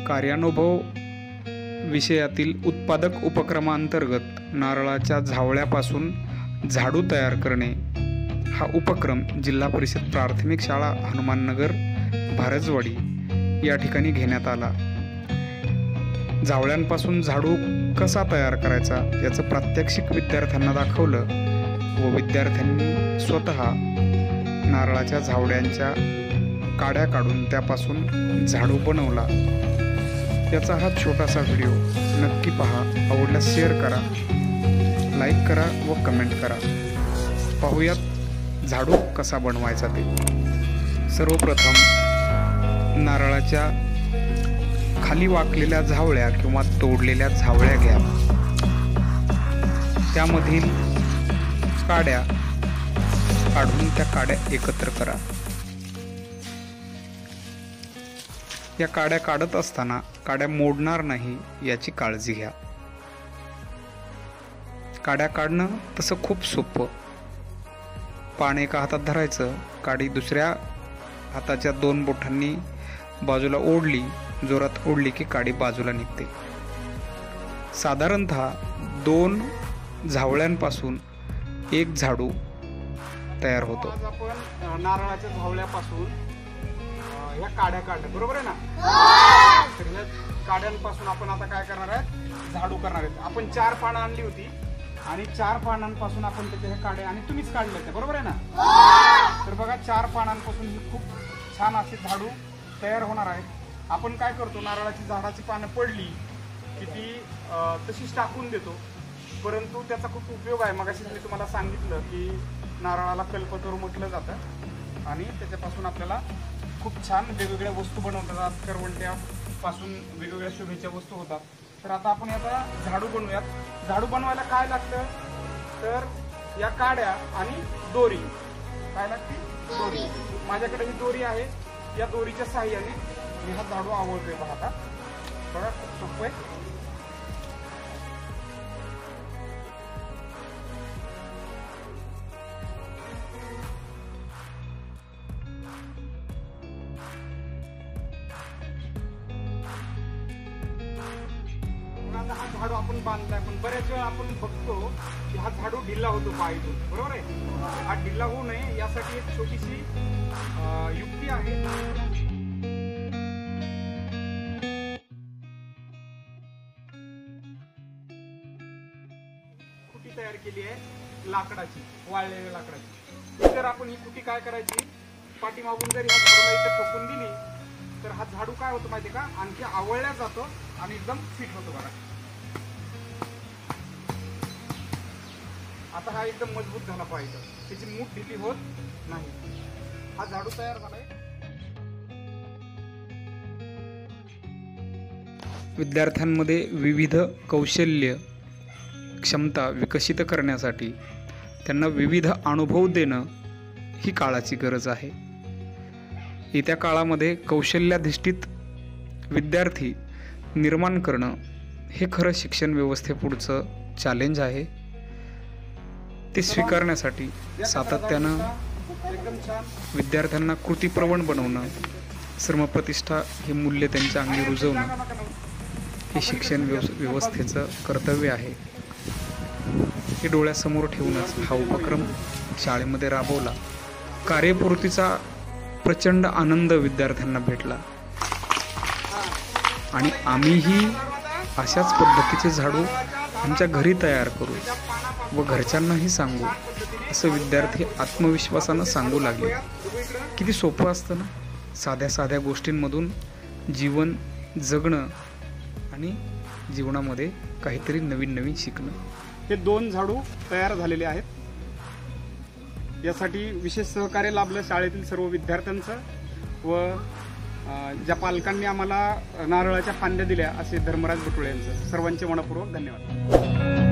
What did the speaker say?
कार्यानुभव विषयातील उत्पादक उपक्रमांतर्गत नारळाच्या झावळ्यापासून झाडू तयार करणे हा उपक्रम जिल्हा परिषद प्राथमिक शाळा हनुमाननगर भारजवाडी या ठिकाणी घेण्यात आला। झावळ्यांपासून झाडू कसा तयार करायचा याचं प्रात्यक्षिक विद्यार्थ्यांना दाखवलं व विद्यार्थ्यांनी स्वतः नारळाच्या झावळ्यांच्या काड्या काढून त्यापासून झाडू बनवला। याचा हा छोटासा व्हिडिओ नक्की पहा, आवडल्यास शेअर करा, लाईक करा व कमेंट करा। पाहूयात झाडू कसा बनवायचा ते। सर्वप्रथम नारळाच्या खाली वाकलेल्या झावळ्या किंवा तोडलेल्या झावळ्या घ्या, त्यामधील काड्या काढून त्या काड्या एकत्र करा। या काड्या काढत असताना काड्या मोडणार नाही याची काळजी घ्या। काड्या काढणं तसं खूप सोपं। पान एका हातात धरायचं, काडी दुसऱ्या हाताच्या 2 बोटांनी बाजूला ओढली, जोरात ओढली की काडी बाजूला निघते। साधारणतः 2 झावळ्यांपासून 1 झाडू तयार होतो। आज आपण नारळाच्या झावळ्यापासून ह्या काड्या काढल्या, बरोबर आहे ना? तर ह्या काड्यांपासून आपण आता काय करणार आहे, झाडू करणार आहे। आपण 4 पानं आणली होती आणि 4 पानांपासून आपण त्याच्या ह्या काड्या आणि तुम्हीच काढल्या त्या, बरोबर आहे ना? तर बघा 4 पानांपासून ही खूप छान असे झाडू तयार होणार आहे। आपण काय करतो, नारळाची झाडाची पानं पडली की ती तशीच टाकून देतो, परंतु त्याचा खूप उपयोग आहे। मगाशी मी तुम्हाला सांगितलं की नारळाला कल्पतरू म्हटलं जातं आणि त्याच्यापासून आपल्याला खूप छान वेगवेगळ्या वस्तू बनवतात, करवंट्यापासून वेगवेगळ्या शोभेच्या वस्तू होतात। तर आता आपण याचा झाडू बनवूयात। झाडू बनवायला काय लागतं, तर या काड्या आणि दोरी। काय लागते? दोरी। माझ्याकडे ही दोरी आहे, या दोरीच्या साहाय्याने मी हा झाडू आवळतोय। बघा खूप सोपं आहे। हा झाडू आपण बांधलाय, पण बऱ्याच वेळा आपण बघतो की हा झाडू ढिल्ला होतो पायातून, बरोबर आहे? हा ढिल्ला होऊ नये यासाठी एक छोटीशी युक्ती आहे। खुटी तयार केली आहे लाकडाची, वाळलेल्या लाकडाची। जर आपण ही खुटी काय करायची, पाठीमागून जर ह्या झाडूला इथे ठोकून दिली तर हा झाडू काय होतो माहिती का, आणखी आवळल्या जातो आणि एकदम फिट होतो। बघा आता हा एकदम मजबूत झाला पाहिजे, त्याची मूठ ढिली होत नाही। हा झाडू तयार झालाय। विद्यार्थ्यांमध्ये विविध कौशल्य क्षमता विकसित करण्यासाठी त्यांना विविध अनुभव देणं ही काळाची गरज आहे। येत्या काळामध्ये कौशल्याधिष्ठित विद्यार्थी निर्माण करणं हे खरं शिक्षण व्यवस्थेपुढचं चॅलेंज आहे। ते स्वीकारण्यासाठी सातत्यानं विद्यार्थ्यांना कृतीप्रवण बनवणं, श्रमप्रतिष्ठा हे मूल्य त्यांच्या अंगी रुजवणं हे शिक्षण व्यवस्थेचं कर्तव्य आहे। हे डोळ्यासमोर ठेवूनच हा उपक्रम शाळेमध्ये राबवला। कार्यपूर्तीचा प्रचंड आनंद विद्यार्थ्यांना भेटला आणि आम्हीही अशाच पद्धतीचे झाडू आमच्या घरी तयार करू व घरच्यांनाही सांगू, असं विद्यार्थी आत्मविश्वासानं सांगू लागले। किती सोपं असतं ना, साध्या साध्या गोष्टींमधून जीवन जगणं आणि जीवनामध्ये काहीतरी नवीन नवीन शिकणं। हे 2 झाडू तयार झालेले आहेत। यासाठी विशेष सहकार्य लाभलं शाळेतील सर्व विद्यार्थ्यांचं व ज्या पालकांनी आम्हाला नारळाच्या फांद्या दिल्या असे धर्मराज बुटुळे यांचं। सर्वांचे मनपूर्वक धन्यवाद।